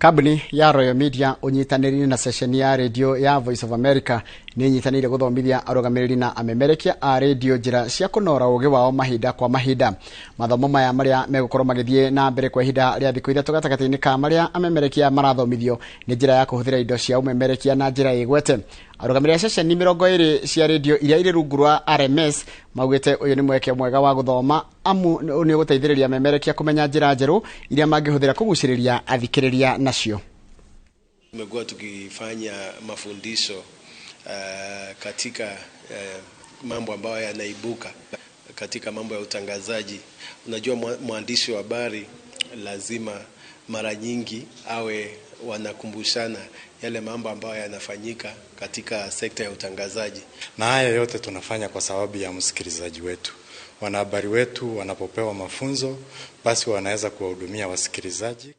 Kabuni ya Royal Media unyitanĩri na session ya radio ya Voice of America nĩ nyitanĩire gũthomithia arũgamĩrĩri na amemerekia a radio njĩra cia kũnora ũgĩ wao mahinda kwa mahinda. Mathomo maya marĩa megũkorwo magĩthiĩ na mbere kwa ihinda rĩa thikũ ithatũ gatagatĩ-inĩ ka marĩa amemerekia marathomithio nĩ njĩra ya kũhũthĩra indo cia umemerekia na njĩra ĩgwete. Arũgamĩrĩri a session 20 cia radio iria irĩ rungu rwa RMS maugĩte ũyũ nĩ mweke mwega wa gũthoma amu nĩ gũteithĩrĩria amemerekia kũmenya njĩra njerũ iria mangĩhũthĩra kũgucĩrĩria athikĩrĩria nacio. Tumekuwa tukifanya mafundisho katika mambo ambayo yanaibuka katika mambo ya utangazaji. Unajua mwandishi wa habari lazima mara nyingi awe wanakumbushana yale mambo ambayo yanafanyika katika sekta ya utangazaji. Na haya yote tunafanya kwa sababu ya msikilizaji wetu. Wanahabari wetu wanapopewa mafunzo basi wanaweza kuwahudumia wasikilizaji.